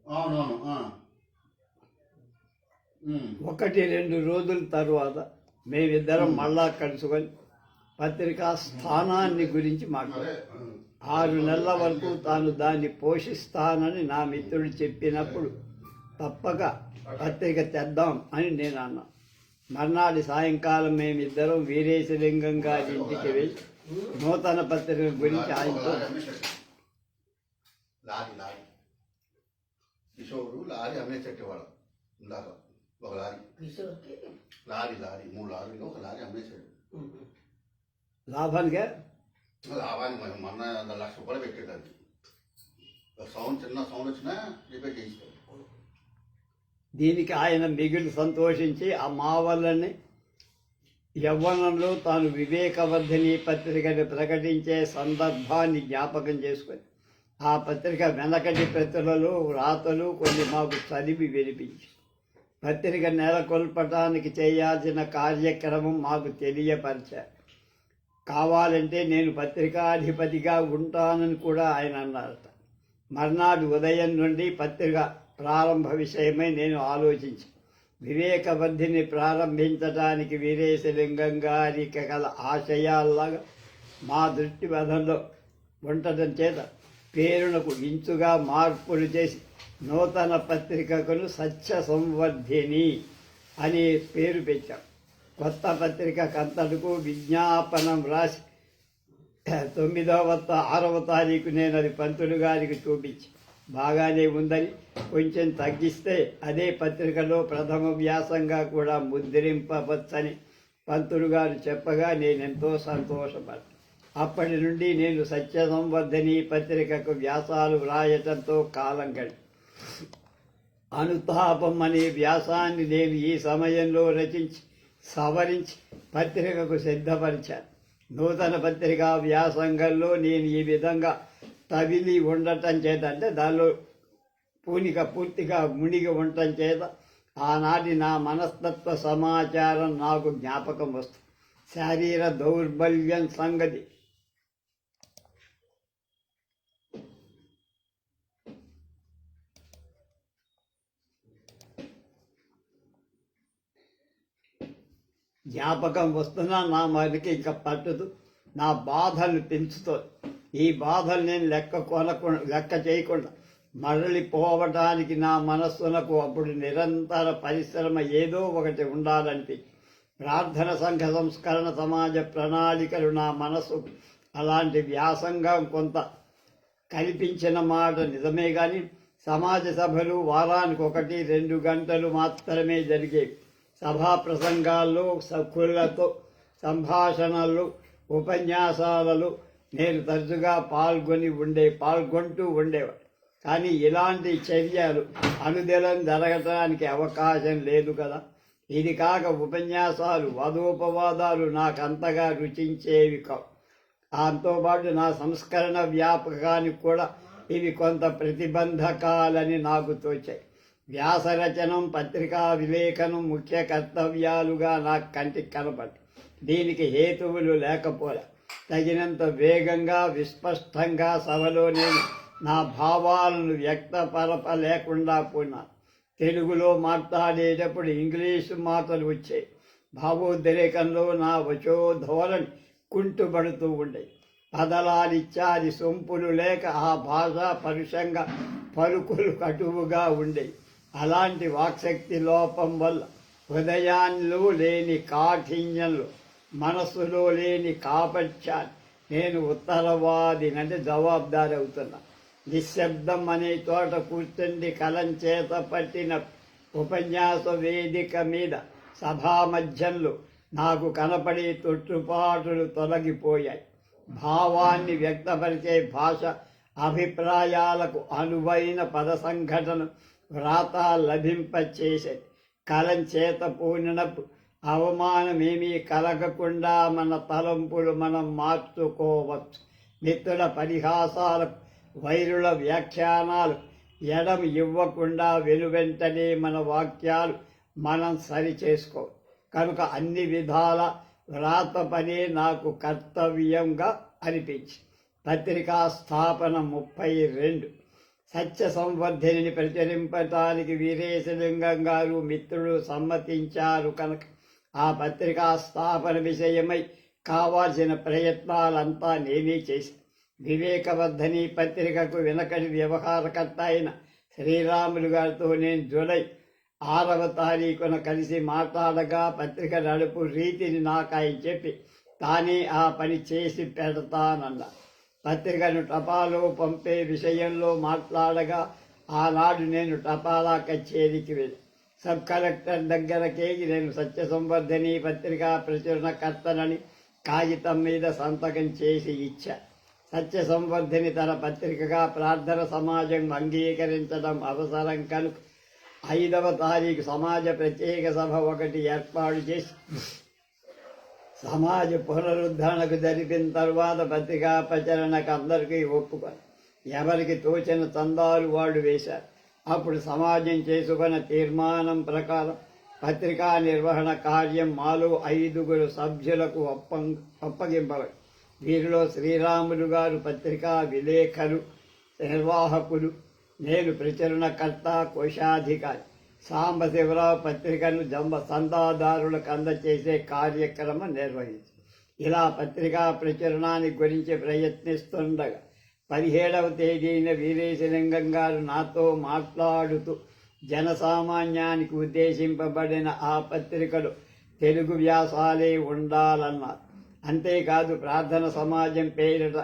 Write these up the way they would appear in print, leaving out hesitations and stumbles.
1-2 రోజుల తర్వాత మేమిద్దరం మళ్ళా కలుసుకొని పత్రికా స్థానాన్ని గురించి మాట్లాడాం. 6 నెలల వరకు తాను దాన్ని పోషిస్తానని నా మిత్రుడు చెప్పినప్పుడు తప్పక పత్రిక తెద్దాం అని నేను అన్నా. మర్నాడు సాయంకాలం మేమిద్దరం వీరేశలింగం గారి ఇంటికి వెళ్ళి నూతన పత్రిక గురించి ఆయనతో కిషోరు లారీ అమ్మేసేవాడు. ఇందాక ఒక లారీ 3 లారీలు ఒక లారీ అమ్మేసాడు. లాభానికి మొన్న 1 లక్ష రూపాయలు పెట్టాడు. అది చిన్న సౌండ్ వచ్చినా రిపేర్ చేయిస్తాడు. దీనికి ఆయన మిగులు సంతోషించి ఆ మా వల్లని యవ్వనంలో తాను వివేకవర్ధిని పత్రికను ప్రకటించే సందర్భాన్ని జ్ఞాపకం చేసుకొని ఆ పత్రిక వెనకటి ప్రతులలో రాతలు కొన్ని మాకు చదివి వినిపించి పత్రిక నెలకొల్పటానికి చేయాల్సిన కార్యక్రమం మాకు తెలియపరిచారు. కావాలంటే నేను పత్రికాధిపతిగా ఉంటానని కూడా ఆయన అన్నారట. మర్నాడు ఉదయం నుండి పత్రిక ప్రారంభ విషయమై నేను ఆలోచించి వివేకవర్ధిని ప్రారంభించడానికి వీరేశలింగం గారికి గల ఆశయాల్లాగా మా దృష్టి వధంలో ఉండటం చేత పేరునకు ఇంచుగా మార్పులు చేసి నూతన పత్రికకును సత్య సంవర్ధిని అని పేరు పెట్టాం. కొత్త పత్రిక కంతకు విజ్ఞాపనం రాసి 6వ తారీఖు నేను అది పంతులు గారికి చూపించి బాగానే ఉందని కొంచెం తగ్గిస్తే అదే పత్రికలో ప్రథమ వ్యాసంగా కూడా ముద్రింపవచ్చని పంతులు గారు చెప్పగా నేనెంతో సంతోషపడ్డాను. అప్పటి నుండి నేను సత్య సంవర్ధని పత్రికకు వ్యాసాలు వ్రాయటంతో కాలం గడి అనుతాపం అనే వ్యాసాన్ని నేను ఈ సమయంలో రచించి సవరించి పత్రికకు సిద్ధపరిచాను. నూతన పత్రికా వ్యాసంగంలో నేను ఈ విధంగా తవిలి ఉండటం చేత అంటే దానిలో పూర్తిగా మునిగి ఉండటం చేత ఆనాటి నా మనస్తత్వ సమాచారం నాకు జ్ఞాపకం వస్తుంది. శారీర దౌర్బల్యం సంగతి జ్ఞాపకం వస్తున్నా నా మరికి ఇంకా పట్టదు. నా బాధలు పెంచుతుంది. ఈ బాధలు నేను లెక్క చేయకుండా మరలిపోవటానికి నా మనస్సునకు అప్పుడు నిరంతర పరిశ్రమ ఏదో ఒకటి ఉండాలనిపించి ప్రార్థన సంఘ సంస్కరణ సమాజ ప్రణాళికలు నా మనస్సు అలాంటి వ్యాసంగం కొంత కల్పించిన మాట నిజమే. కానీ సమాజ సభలు వారానికి 1-2 గంటలు మాత్రమే జరిగేవి. సభా ప్రసంగాల్లో సఖులతో సంభాషణలు ఉపన్యాసాలలో నేను తరచుగా పాల్గొంటూ ఉండేవాడు. కానీ ఇలాంటి చర్యలు అనుదినం జరగటానికి అవకాశం లేదు కదా. ఇది కాక ఉపన్యాసాలు వాదోపవాదాలు నాకంతగా రుచించేవి కావు. దాంతోపాటు నా సంస్కరణ వ్యాపకానికి కూడా ఇవి కొంత ప్రతిబంధకాలని నాకు తోచాయి. వ్యాసరచనం పత్రికా విలేఖనం ముఖ్య కర్తవ్యాలుగా నాకు కంటికి కనపడ్డాయి. దీనికి హేతువులు లేకపోలే. తగినంత వేగంగా విస్పష్టంగా సభలో నేను నా భావాలను వ్యక్తపరపలేకుండా పోయినాను. తెలుగులో మాట్లాడేటప్పుడు ఇంగ్లీషు మాటలు వచ్చాయి. భావోద్రేకంలో నా వచోధోరణి కుంటుపడుతూ ఉండేది. పదలాలిత్యాది సొంపులు లేక ఆ భాష పరుషంగా పలుకులు కటువుగా ఉండేవి. అలాంటి వాక్శక్తి లోపం వల్ల హృదయాల్లో లేని కాఠిన్యంలో మనస్సులో లేని కాపట్యాన్ని నేను ఉత్తరవాదినంటే జవాబుదారి అవుతున్నా. నిశ్శబ్దం అనే చోట కూర్చుండి కలం చేత పట్టిన ఉపన్యాస వేదిక మీద సభా మధ్యంలో నాకు కనపడే తొట్టుపాటులు తొలగిపోయాయి. భావాన్ని వ్యక్తపరిచే భాష అభిప్రాయాలకు అనువైన పద సంఘటన వ్రాత లభింపచేసేది. కలం చేత పూనినప్పుడు అవమానమేమీ కలగకుండా మన తలంపులు మనం మార్చుకోవచ్చు. మిత్రుల పరిహాసాలకు వైరుల వ్యాఖ్యానాలు ఎడం ఇవ్వకుండా వెనువెంటనే మన వాక్యాలు మనం సరిచేసుకో. కనుక అన్ని విధాల వ్రాత పనే నాకు కర్తవ్యంగా అనిపించి పత్రికా స్థాపన 32 సత్య సంవర్ధిని ప్రచురింపటానికి వీరేశలింగం గారు మిత్రులు సమ్మతించారు కనుక ఆ పత్రికా స్థాపన విషయమై కావాల్సిన ప్రయత్నాలంతా నేనే చేసి వివేకవర్ధని పత్రికకు వెనకటి వ్యవహారకర్త అయిన శ్రీరాములు గారితో నేను జూలై 6వ తారీఖున కలిసి మాట్లాడగా పత్రిక నడుపు రీతిని నాకు ఆయన చెప్పి తానే ఆ పని చేసి పెడతానన్న. పత్రికను టపాలో పంపే విషయంలో మాట్లాడగా ఆనాడు నేను టపాలా కచేరీకి వెళ్ళి సబ్ కలెక్టర్ దగ్గరకే నేను సత్య సంవర్ధని పత్రికా ప్రచురణకర్తనని కాగితం మీద సంతకం చేసి ఇచ్చా. సత్య సంవర్ధని తన పత్రికగా ప్రార్థన సమాజం అంగీకరించడం అవసరం కనుక 5వ తారీఖు సమాజ ప్రత్యేక సభ ఒకటి ఏర్పాటు చేసి సమాజ పునరుద్ధరణకు జరిపిన తర్వాత పత్రికా ప్రచురణకు అందరికీ ఒప్పుకొని ఎవరికి తోచిన చందాలు వాళ్ళు వేశారు. అప్పుడు సమాజం చేసుకున్న తీర్మానం ప్రకారం పత్రికా నిర్వహణ కార్యం మాలో 5గురు సభ్యులకు అప్పగింపబడి వీరిలో శ్రీరాములు గారు పత్రికా విలేఖరు నిర్వాహకులు, నేను ప్రచురణకర్త కోశాధికారి, సాంబశివరావు పత్రికను చందాదారులకు అందచేసే కార్యక్రమం నిర్వహించి ఇలా పత్రికా ప్రచురణాన్ని గురించి ప్రయత్నిస్తుండగా 17వ తేదీన వీరేశలింగం గారు నాతో మాట్లాడుతూ జనసామాన్యానికి ఉద్దేశింపబడిన ఆ పత్రికలు తెలుగు వ్యాసాలే ఉండాలన్నారు. అంతేకాదు ప్రార్థన సమాజం పేరిట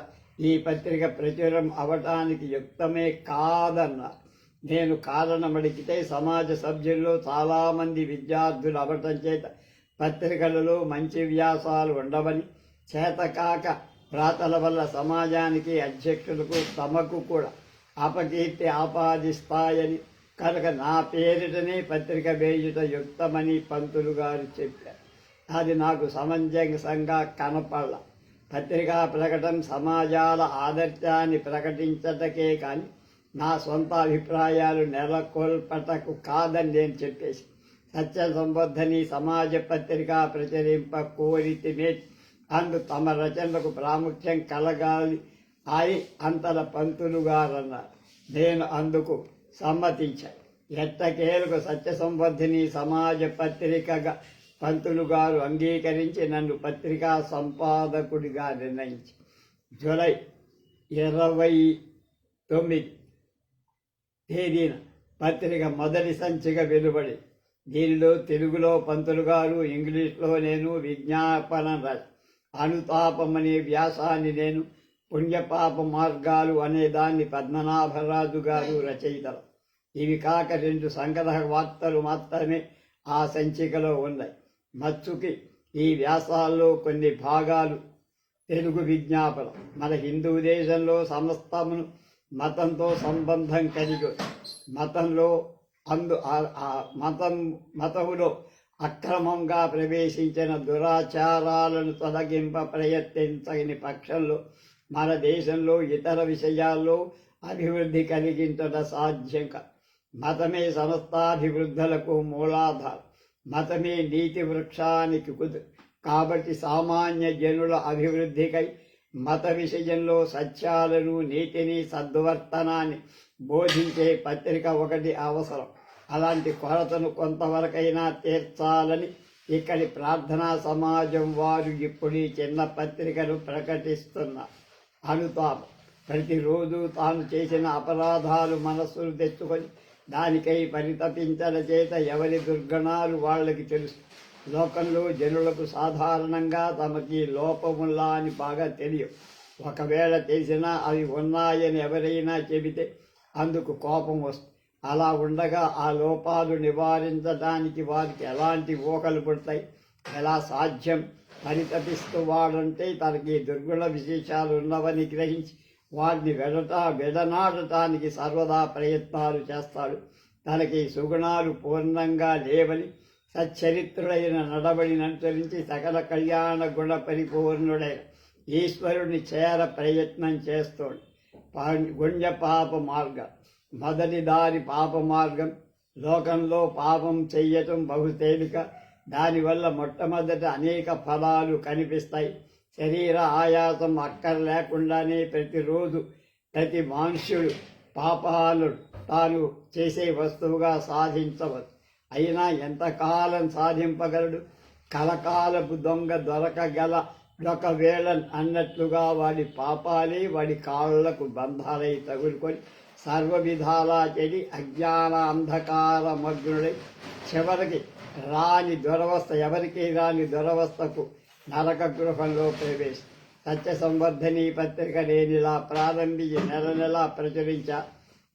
ఈ పత్రిక ప్రచురం అవటానికి యుక్తమే కాదన్నారు. నేను కారణమడిగితే సమాజ సభ్యుల్లో చాలామంది విద్యార్థులు అవటం చేత పత్రికలలో మంచి వ్యాసాలు ఉండవని, చేతకాక వ్రాతల వల్ల సమాజానికి అధ్యక్షులకు తమకు కూడా అపకీర్తి ఆపాదిస్తాయని కనుక నా పేరిటనే పత్రిక వేయుట యుక్తమని పంతులు గారు చెప్పారు. అది నాకు సమంజసంగా కనపడాల. పత్రికా ప్రకటన సమాజాల ఆదర్శాన్ని ప్రకటించటకే కానీ నా సొంత అభిప్రాయాలు నెలకొల్పటకు కాదని నేను చెప్పేసి సత్య సంవర్ధని సమాజ పత్రికా ప్రచురింప కోరితినే. అందు తమ రచనలకు ప్రాముఖ్యం కలగాలి అని అంతల పంతులు గారన్నారు. నేను అందుకు సమ్మతించాను. ఎట్టకేలకు సత్య సంవర్ధని సమాజ పత్రికగా పంతులు గారు అంగీకరించి నన్ను పత్రికా సంపాదకుడిగా నిర్ణయించి జూలై 29 తేదీన పత్రిక మొదటి సంచిక వెలువడి దీనిలో తెలుగులో పంతులు గారు, ఇంగ్లీష్లో నేను విజ్ఞాపన అనుతాపం అనే వ్యాసాన్ని నేను, పుణ్యపాప మార్గాలు అనే దాన్ని పద్మనాభరాజు గారు రచయితలు. ఇవి కాక 2 సంగ్రహ వార్తలు మాత్రమే ఆ సంచికలో ఉన్నాయి. మచ్చుకి ఈ వ్యాసాల్లో కొన్ని భాగాలు తెలుగు విజ్ఞాపనం. మన హిందూ దేశంలో సమస్తమును మతంతో సంబంధం కలిగి మతంలో మతములో అక్రమంగా ప్రవేశించిన దురాచారాలను తొలగింప ప్రయత్నించని పక్షంలో మన దేశంలో ఇతర విషయాల్లో అభివృద్ధి కలిగించడం సాధ్యం కాదు. మతమే సమస్తాభివృద్ధులకు మూలాధారం. మతమే నీతి వృక్షానికి కుదురు. కాబట్టి సామాన్య జనుల అభివృద్ధికై మత విషయంలో సత్యాలను, నీతిని, సద్వర్తనాన్ని బోధించే పత్రిక ఒకటి అవసరం. అలాంటి కొరతను కొంతవరకైనా తీర్చాలని ఇక్కడి ప్రార్థనా సమాజం వారు ఇప్పుడు ఈ చిన్న పత్రికను ప్రకటిస్తున్నారు. అనుతాపం. ప్రతిరోజు తాను చేసిన అపరాధాలు మనస్సును తెచ్చుకొని దానికై పరితపించల చేత ఎవరి దుర్గణాలు వాళ్ళకి తెలుసు. లోకంలో జనులకు సాధారణంగా తమకి లోపముల్లా అని బాగా తెలియవు. ఒకవేళ తెలిసినా అవి ఉన్నాయని ఎవరైనా చెబితే అందుకు కోపం వస్తుంది. అలా ఉండగా ఆ లోపాలు నివారించడానికి వారికి ఎలాంటి ఊకలు పుడతాయి? ఎలా సాధ్యం? పరితపిస్తూ వాడంటే తనకి దుర్గుణ విశేషాలు ఉన్నవని గ్రహించి వాటిని విడనాడటానికి సర్వదా ప్రయత్నాలు చేస్తాడు. తనకి సుగుణాలు పూర్ణంగా లేవని సచ్చరిత్రుడైన నడబడిని అనుసరించి సకల కళ్యాణ గుణ పరిపూర్ణుడైన ఈశ్వరుని చేర ప్రయత్నం చేస్తాడు. గుణ్య పాప మార్గం. మొదటి దారి పాప మార్గం. లోకంలో పాపం చెయ్యటం బహు తేలిక. దానివల్ల మొట్టమొదట అనేక ఫలాలు కనిపిస్తాయి. శరీర ఆయాసం అక్కర్లేకుండానే ప్రతిరోజు ప్రతి మనుష్యుడు పాపాలు తాను చేసే వస్తువుగా సాధించవచ్చు. అయినా ఎంతకాలం సాధింపగలడు? కలకాలపు దొంగ దొరకగల ఒకవేళ అన్నట్లుగా వాడి పాపాలే వాడి కాళ్లకు బంధాలై తగులుకొని సర్వ విధాలా చెడి అజ్ఞాన అంధకార మగ్నుడై చివరికి ఎవరికి రాని దురవస్థకు నరక గృహంలో ప్రవేశం. సత్య సంవర్ధని పత్రిక నేనిలా ప్రారంభించి నెల ప్రచురించా.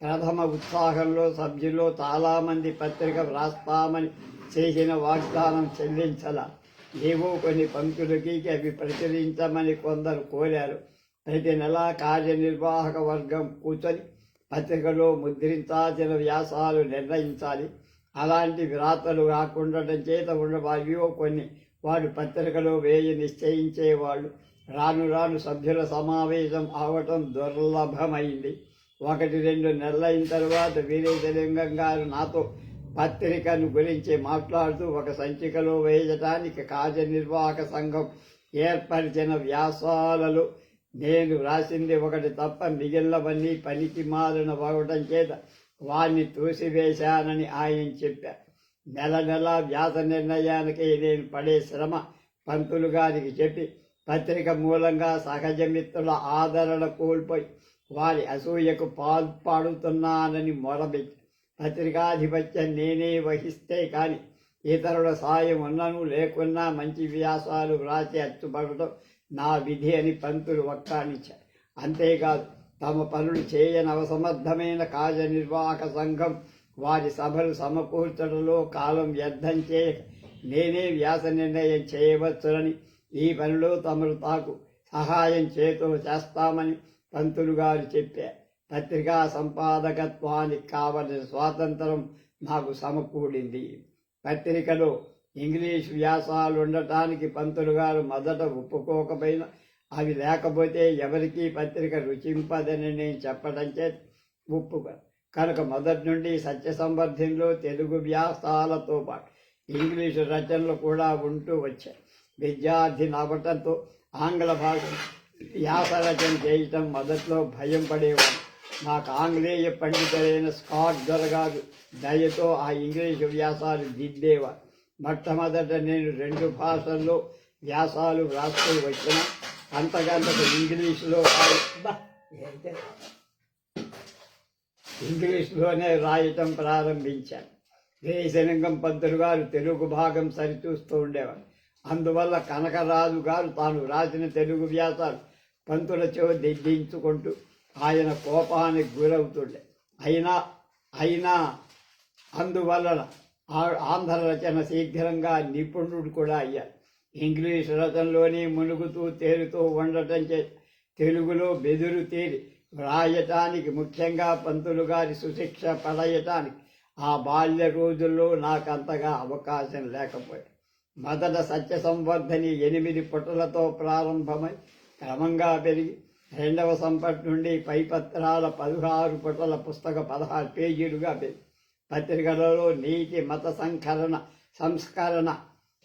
ప్రథమ ఉత్సాహంలో సభ్యుల్లో చాలామంది పత్రిక వ్రాస్తామని చేసిన వాగ్దానం చెల్లించలా. ఏవో కొన్ని పంక్తులకి అవి ప్రచురించమని కొందరు కోరారు. ప్రతి నెల కార్యనిర్వాహక వర్గం కూర్చొని పత్రికలో ముద్రించాల్సిన వ్యాసాలు నిర్ణయించాలి. అలాంటి వ్రాతలు రాకుండటం చేత ఉండేవో కొన్ని వాడు పత్రికలో వేయి నిశ్చయించేవాళ్ళు. రాను రాను సభ్యుల సమావేశం అవటం దుర్లభమైంది. 1-2 నెలలైన తర్వాత వీరేశలింగం గారు నాతో పత్రికను గురించి మాట్లాడుతూ ఒక సంచికలో వేయటానికి కార్యనిర్వాహక సంఘం ఏర్పరిచిన వ్యాసాలలో నేను వ్రాసింది ఒకటి తప్ప మిగిలినవన్నీ పనికి మాలిన అవడం చేత వాణ్ణి తోసివేశానని ఆయన చెప్పారు. నెల వ్యాస నిర్ణయానికి నేను పడే శ్రమ పంతులు గారికి చెప్పి పత్రిక మూలంగా సహజ మిత్రుల ఆదరణ కోల్పోయి వారి అసూయకు పాడుతున్నానని మొరబెట్టి పత్రికాధిపత్యం నేనే వహిస్తే కాని ఇతరుల సాయం ఉన్నను లేకున్నా మంచి వ్యాసాలు వ్రాసి అచ్చుపడటం నా విధి అని పంతులు వక్కానిచ్చారు. అంతేకాదు తమ పనులు చేయని అవసమర్థమైన కార్యనిర్వాహక సంఘం వారి సభలు సమకూర్చడంలో కాలం వ్యర్థం చేయక నేనే వ్యాస నిర్ణయం చేయవచ్చునని ఈ పనిలో తమరు తాకు సహాయం చేస్తామని పంతులు గారు చెప్పారు. పత్రికా సంపాదకత్వానికి కావలసిన స్వాతంత్రం నాకు సమకూడింది. పత్రికలో ఇంగ్లీష్ వ్యాసాలు ఉండటానికి పంతులు గారు మొదట ఒప్పుకోకపోయినా అవి లేకపోతే ఎవరికీ పత్రిక రుచింపదని నేను చెప్పడం చేత ఒప్పుకోను. కనుక మొదటి నుండి సత్య సంవర్ధనలో తెలుగు వ్యాసాలతో పాటు ఇంగ్లీషు రచనలు కూడా ఉంటూ వచ్చాయి. విద్యార్థి నవ్వటంతో ఆంగ్ల భాష వ్యాస రచన చేయటం మొదట్లో భయం పడేవాడు. నాకు ఆంగ్లేయ పండితులైన స్కాట్ దొరగారు దయతో ఆ ఇంగ్లీషు వ్యాసాలు దిద్దేవారు. మొట్టమొదట నేను 2 భాషల్లో వ్యాసాలు వ్రాస్తూ వచ్చిన అంతకంతకు ఇంగ్లీష్లోనే రాయటం ప్రారంభించాను. వీరేశలింగం పంతులు గారు తెలుగు భాగం సరిచూస్తూ ఉండేవారు. అందువల్ల కనకరాజు గారు తాను రాసిన తెలుగు వ్యాసాలు పంతులచో దిద్దించుకుంటూ ఆయన కోపానికి గురవుతుండే. అయినా అందువలన ఆంధ్ర రచన శీఘ్రంగా నిపుణుడు కూడా అయ్యారు. ఇంగ్లీష్ రచనలోనే మునుగుతూ తేలుతూ ఉండటం చే తెలుగులో బెదురు తేలి వ్రాయటానికి ముఖ్యంగా పంతులు గారి సుశిక్ష పడయటానికి ఆ బాల్య రోజుల్లో నాకంతగా అవకాశం లేకపోయాడు. మొదట సత్య సంవర్ధని 8 పుటలతో ప్రారంభమై క్రమంగా పెరిగి 2వ సంపటి నుండి పైపత్రాల 16 పుటల పుస్తక 16 పేజీలుగా పెరిగి పత్రికలలో నీతి మత సంస్కరణ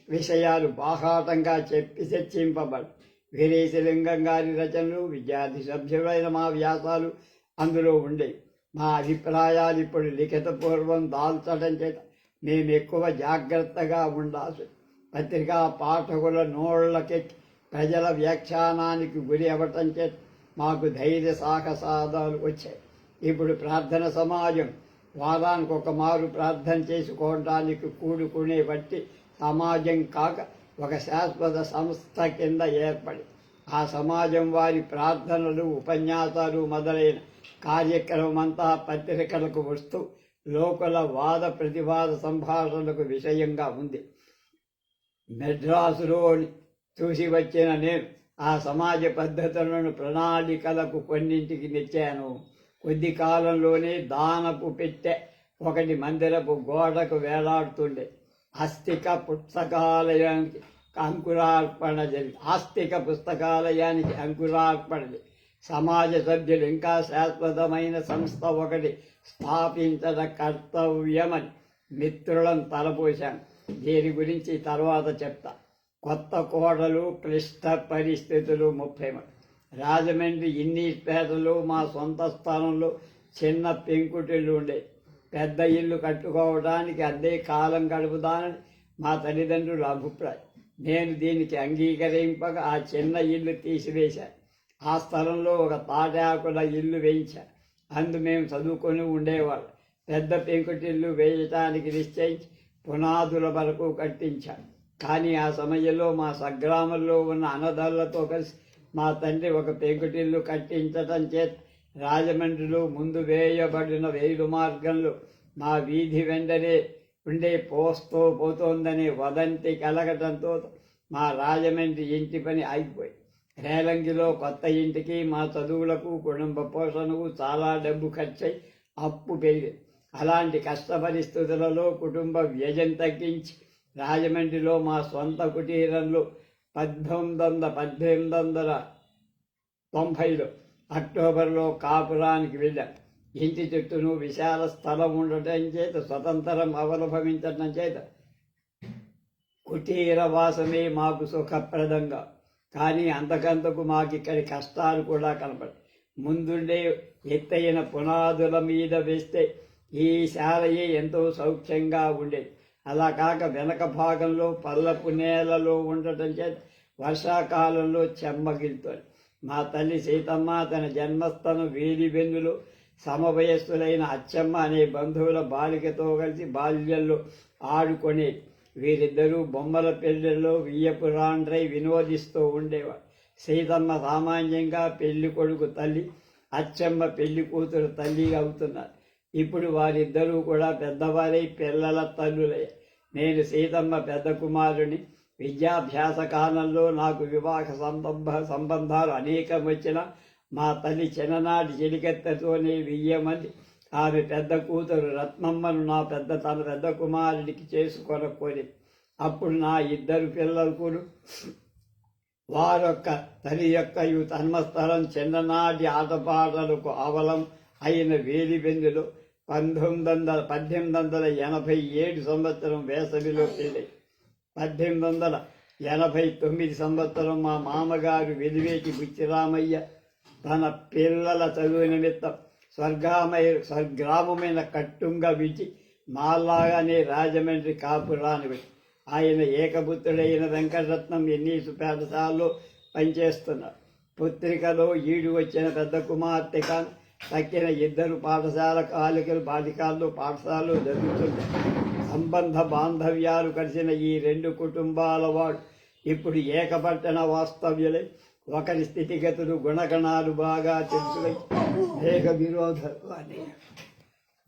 విషయాలు బాహాటంగా చర్చింపబడి వీరేశలింగం గారి రచనలు విద్యార్థి సభ్యులైన మా వ్యాసాలు అందులో ఉండేవి. మా అభిప్రాయాలు ఇప్పుడు లిఖితపూర్వం దాల్చడం చేత మేము ఎక్కువ జాగ్రత్తగా ఉండాల్సి పత్రికా పాఠకుల నోళ్లకెక్కి ప్రజల వ్యాఖ్యానానికి గురి అవ్వటం చేత మాకు ధైర్య సాహసాదాలు వచ్చాయి. ఇప్పుడు ప్రార్థన సమాజం వారానికి ఒక మారు ప్రార్థన చేసుకోవడానికి కూడుకునే బట్టి సమాజం కాక ఒక శాశ్వత సంస్థ కింద ఏర్పడి ఆ సమాజం వారి ప్రార్థనలు ఉపన్యాసాలు మొదలైన కార్యక్రమం అంతా పత్రికలకు వస్తూ లోకల వాద ప్రతివాద సంభాషణలకు విషయంగా ఉంది. మెడ్రాసులో చూసి వచ్చిన నేను ఆ సమాజ పద్ధతులను ప్రణాళికలకు కొన్నింటికి నెచ్చాను. కొద్ది కాలంలోనే దానపు పెట్టె ఒకటి మందిరపు గోడకు వేలాడుతుండే. ఆస్తిక పుస్తకాలయానికి అంకురార్పణ సమాజ సభ్యులు ఇంకా శాశ్వతమైన సంస్థ ఒకటి స్థాపించద కర్తవ్యమని మిత్రులను తలపోశాను. దీని గురించి తర్వాత చెప్తా. కొత్త కోడలు క్లిష్ట పరిస్థితులు 30 రాజమండ్రి ఇన్నీపేటలో మా సొంత స్థానంలో చిన్న పెంకుటిల్లు ఉండే. పెద్ద ఇల్లు కట్టుకోవడానికి అద్దె కాలం గడుపుదానని మా తల్లిదండ్రుల అభిప్రాయం. నేను దీనికి అంగీకరింపక ఆ చిన్న ఇల్లు తీసివేశాను. ఆ స్థలంలో ఒక తాటాకుల ఇల్లు వేయించా. అందు మేము చదువుకొని ఉండేవాళ్ళం. పెద్ద పెంకుటిల్లు వేయటానికి నిశ్చయించి పునాదుల వరకు కట్టించాను. కానీ ఆ సమయంలో మా స్వగ్రామంలో ఉన్న అన్నదారులతో కలిసి మా తండ్రి ఒక పెంకుటిల్లు కట్టించటం చేత రాజమండ్రిలో ముందు వేయబడిన రైలు మార్గంలో మా వీధి వెంటనే ఉండే పోస్తూ పోతోందనే వదంతి కలగటంతో మా రాజమండ్రి ఇంటి పని ఆగిపోయి రేలంగిలో కొత్త ఇంటికి మా చదువులకు కుటుంబ పోషణకు చాలా డబ్బు ఖర్చయి అప్పు పెరిగింది. అలాంటి కష్ట పరిస్థితులలో కుటుంబ వ్యయం తగ్గించి రాజమండ్రిలో మా సొంత కుటీరంలో 1890లో అక్టోబర్లో కాపురానికి వెళ్ళాం. ఇంటి చుట్టూను విశాల స్థలం ఉండటం చేత స్వతంత్రం అవలంబించడం చేత కుటీరవాసమే మాకు సుఖప్రదంగా. కానీ అంతకంతకు మాకిక్కడి కష్టాలు కూడా కనపడి ముందుండే ఎత్తైన పునాదుల మీద వేస్తే ఈ శాలయే ఎంతో సౌఖ్యంగా ఉండేది. అలా కాక వెనక భాగంలో పల్లపు నేలలో ఉండటం చేత వర్షాకాలంలో చెమ్మగిలుతోంది. మా తల్లి సీతమ్మ తన జన్మస్థలం వీధిబెన్నులో సమవయస్సులైన అచ్చమ్మ అనే బంధువుల బాలికతో కలిసి బాల్యంలో ఆడుకొనేది. వీరిద్దరూ బొమ్మల పెళ్లిలో వియ్యపురాండ్రై వినోదిస్తూ ఉండేవారు. సీతమ్మ సామాన్యంగా పెళ్లి కొడుకు తల్లి, అచ్చమ్మ పెళ్లి కూతురు తల్లి అవుతున్నారు. ఇప్పుడు వారిద్దరూ కూడా పెద్దవారై పిల్లల తల్లులయ్యారు. నేను సీతమ్మ పెద్ద కుమారుని. విద్యాభ్యాస కాలంలో నాకు వివాహ సంబంధాలు అనేకం వచ్చినా మా తల్లి చిన్ననాటి చెలికెత్తతోనే 1000 మంది ఆమె పెద్ద కూతురు రత్నమ్మను తన పెద్ద కుమారుడికి చేసుకొనకోరి. అప్పుడు నా 2 పిల్లలకు వారొక్క తల్లి యొక్క జన్మస్థలం చిన్ననాటి ఆటపాటలకు ఆవలం అయిన వేలిబెందులో 1887 సంవత్సరం వేసవిలో పెళ్ళి. 1889 సంవత్సరం మా మామగారు వెలివేటి బుచ్చిరామయ్య తన పిల్లల చదువు నిమిత్తం స్వర్గ్రామమైన కట్టుంగా విడిచి మాలాగానే రాజమండ్రి కాపురాని వచ్చి ఆయన ఏకపుత్రుడైన వెంకటరత్నం ఎన్నీసు పాఠశాలలో పనిచేస్తున్నారు. పుత్రికలో ఈడు వచ్చిన పెద్ద కుమార్తె కాని తక్కిన 2 పాఠశాల బాలికల్లో పాఠశాలలో జరుగుతున్నాయి. సంబంధ బాంధవ్యాలు కలిసిన ఈ 2 కుటుంబాల వాడు ఇప్పుడు ఏకపట్టణ వాస్తవ్యులై ఒకరి స్థితిగతులు గుణగణాలు బాగా తెలుసుకుని ఏక విరోధాలు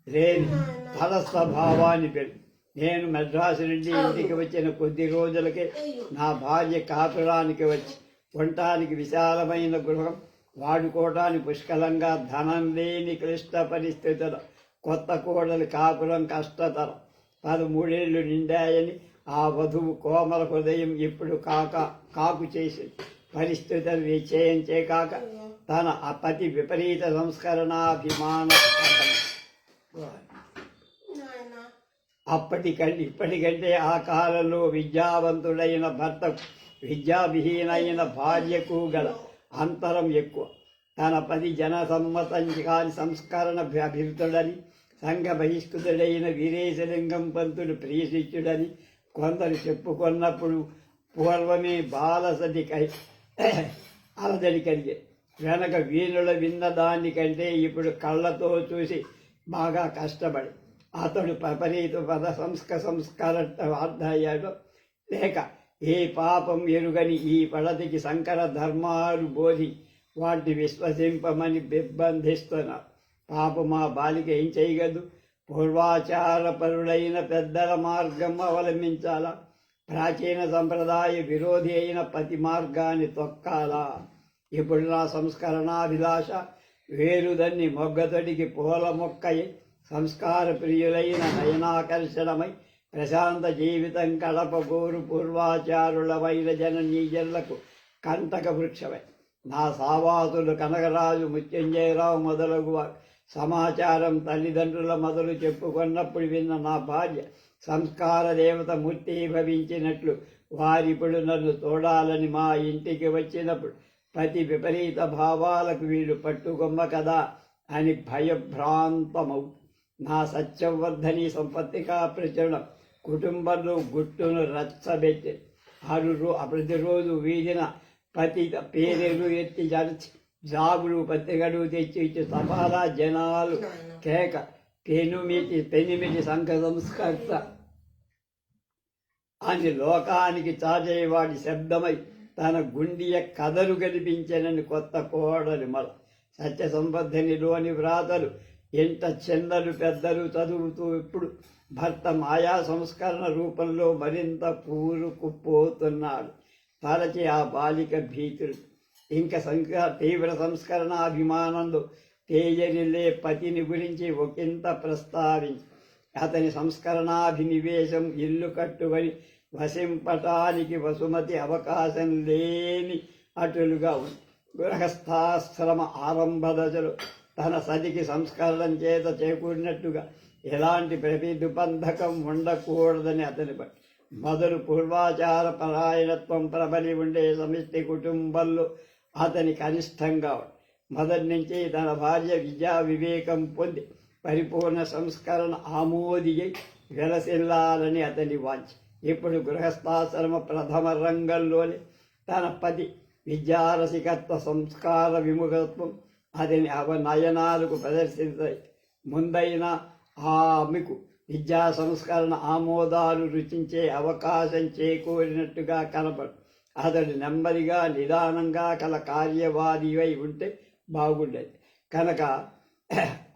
లేని తటస్థ భావాన్ని పెళ్ళి. నేను మద్రాసు నుండి ఇంటికి వచ్చిన కొద్ది రోజులకే నా భార్య కాపురానికి వచ్చి ఉండటానికి విశాలమైన గృహం, వాడుకోవడానికి పుష్కలంగా ధనం లేని క్లిష్ట పరిస్థితులు కొత్త కోడలి కాపురం కష్టతరం. 13 ఏళ్ళు నిండాయని ఆ వధువు కోమల హృదయం ఇప్పుడు కాకు చేసింది. పరిస్థితులు నిశ్చయించే కాక తన పతి విపరీత సంస్కరణాభిమాన ఇప్పటికంటే ఆ కాలంలో విద్యావంతుడైన భర్తకు విద్యావిహీనైన భార్యకు గల అంతరం ఎక్కువ. తన పతి జనసమ్మతం కాని సంస్కరణ అభివృద్ధుడని, సంఘ బహిష్కృతుడైన వీరేశలింగం పంతుడు ప్రియశిష్యుడని కొందరు చెప్పుకున్నప్పుడు పూర్వమే బాలసతి అలజడి కలిగే. వెనక వీణుల విన్న దానికంటే ఇప్పుడు కళ్ళతో చూసి బాగా కష్టపడి అతడు విపరీత సంస్కరణ లేక ఏ పాపం ఎరుగని ఈ పడతికి సంకర ధర్మాలు బోధి వాటిని విశ్వసింపమని నిర్బంధిస్తున్నారు. పాపం ఆ బాలిక ఏం చేయగలదు? పూర్వాచారపరుడైన పెద్దల మార్గం అవలంబించాలా? ప్రాచీన సంప్రదాయ విరోధి అయిన పతి మార్గాన్ని తొక్కాలా? ఇప్పుడు నా సంస్కరణాభిలాష వేరుదన్ని మొగ్గతడికి పూల మొక్కయి సంస్కార ప్రియులైన నయనాకర్షణమై ప్రశాంత జీవితం కడపగోరు పూర్వాచారులమైన జననీయులకు కంటక వృక్షమై నా సావాసులు కనకరాజు, మృత్యుంజయరావు మొదలగు సమాచారం తల్లిదండ్రుల మొదలు చెప్పుకున్నప్పుడు విన్న నా భార్య సంస్కార దేవత మూర్తీభవించినట్లు వారిప్పుడు నన్ను చూడాలని మా ఇంటికి వచ్చినప్పుడు ప్రతి విపరీత భావాలకు వీడు పట్టుకొమ్మ కదా అని భయభ్రాంతమవు. నా సత్యవర్ధని సంపత్తిగా ప్రచురణం కుటుంబంలో గుట్టును రచ్చబెట్టి ప్రతిరోజు వీధిన పతిత పేరెలు ఎత్తి జరచి జాబులు పత్రికలు తెచ్చి ఇచ్చి సభాల జనాలు కేక పెనిమిటి సంఘ సంస్కర్త అని లోకానికి చాచేవాడి శబ్దమై తన గుండియ కథలు కనిపించనని కొత్త కోడలి మల సత్య సంబద్ధనిలోని వ్రాతలు ఎంత చిన్నలు పెద్దలు చదువుతూ ఇప్పుడు భర్త మాయా సంస్కరణ రూపంలో మరింత పూరుకుపోతున్నాడు. తలచి ఆ బాలిక భీతుడు ఇంకా తీవ్ర సంస్కరణ అభిమానంలో తేజరిల్లే పతిని గురించి ఒకంత ప్రస్తావించి అతని సంస్కరణాభినివేశం ఇల్లు కట్టుకొని వసింపటానికి వసుమతి అవకాశం లేని అటులుగా ఉంది. గృహస్థాశ్రమ ఆరంభ దశలో తన సతికి సంస్కరణం చేత చేకూరినట్టుగా ఎలాంటి ప్రతిబంధకం ఉండకూడదని అతని బట్టి మొదలు పూర్వాచార పరాయణత్వం ప్రబలి ఉండే సమిష్టి కుటుంబంలో అతని కనిష్టంగా మొదటి నుంచి తన భార్య విద్యా వివేకం పొంది పరిపూర్ణ సంస్కరణ ఆమోదియై వెలసిల్లాలని అతని వాంఛ. ఇప్పుడు గృహస్థాశ్రమ ప్రథమ రంగంలోని తన పతి విద్యారసికత్వ సంస్కార విముఖత్వం అతని అవనయనాలకు ప్రదర్శించాయి. ముందైన ఆమెకు విద్యా సంస్కరణ ఆమోదాలు రుచించే అవకాశం చేకూరినట్టుగా కనపడు. అతడు నెమ్మదిగా నిదానంగా కల కార్యవాదివై ఉంటే బాగుండేది కనుక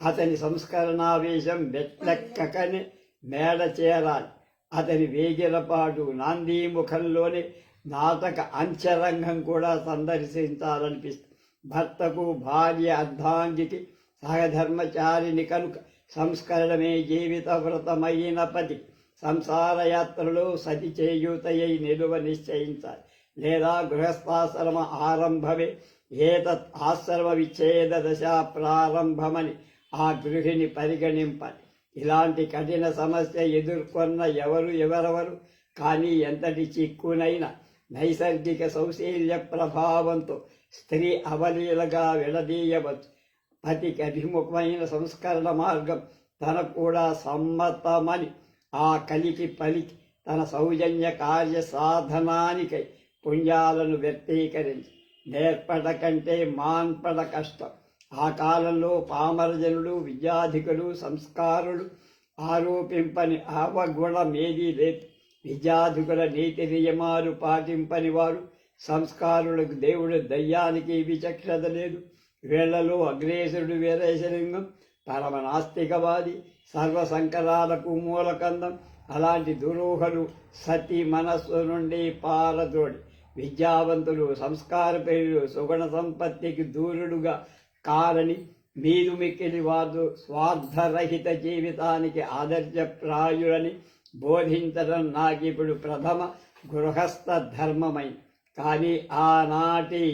అతని సంస్కరణావేశం వెట్లెక్కకనే మేడ చేరాలి. అతని వేగిరపాటు నాందీముఖంలోనే నాటక అంచరంగం కూడా సందర్శించాలనిపిస్తుంది. భర్తకు భార్య అర్ధాంగికి సహధర్మచారిని కనుక సంస్కరణమే జీవిత వ్రతమైన పతి సంసార యాత్రలో సతి చేయూతయ్యి నిలువ నిశ్చయించాలి. లేదా గృహస్థాశ్రమ ఆరంభమే ఏతత్ ఆశ్రమ విచ్ఛేద దశ ప్రారంభమని ఆ గృహిణి పరిగణింపాలి. ఇలాంటి కఠిన సమస్య ఎదుర్కొన్న ఎవరెవరు కానీ ఎంతటి చిక్కునైనా నైసర్గిక సౌశీల్య ప్రభావంతో స్త్రీ అవలీలగా విడదీయవచ్చు. పతికి అభిముఖమైన సంస్కరణ మార్గం తనకు కూడా సమ్మతమని ఆ కలికి పలికి తన సౌజన్య కార్య సాధనానికై పుణ్యాలను వ్యక్తీకరించి నేర్పడ కంటే మాన్పడ కష్టం. ఆ కాలంలో పామరజనులు విద్యాధికులు సంస్కారులు ఆరోపింపని అవగుణమేదీ లేదు. విద్యాధికుల నీతి నియమాలు పాటింపని వారు సంస్కారులకు దేవుడు దయ్యానికి విచక్షత లేదు. వీళ్లలో అగ్రేసుడు వీరేశలింగం పరమ నాస్తికవాది సర్వసంకరాలకు మూలకందం. అలాంటి దురూహలు సతి మనస్సు నుండి పారదోడి విద్యావంతులు సంస్కారప్రియులు సుగుణ సంపత్తికి దూరుడుగా కారని మీరు మిక్కిలి వారు స్వార్థరహిత జీవితానికి ఆదర్శప్రాయులని బోధించడం నాకిప్పుడు ప్రథమ గృహస్థ ధర్మమై. కానీ ఆనాటి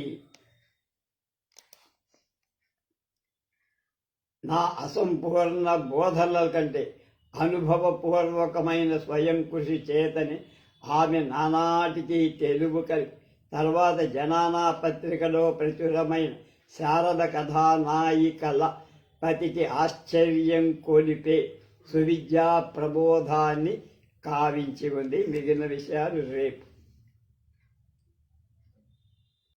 నా అసంపూర్ణ బోధనల కంటే అనుభవపూర్వకమైన స్వయం కృషి చేతని ఆమె నానాటికి తెలుగు కలిపి తర్వాత జనానా పత్రికలో ప్రచురమైన శారద కథానాయికల పతికి ఆశ్చర్యం కొలిపే సువిద్యా ప్రబోధాన్ని కావించి ఉంది. మిగిలిన విషయాలు రేపు.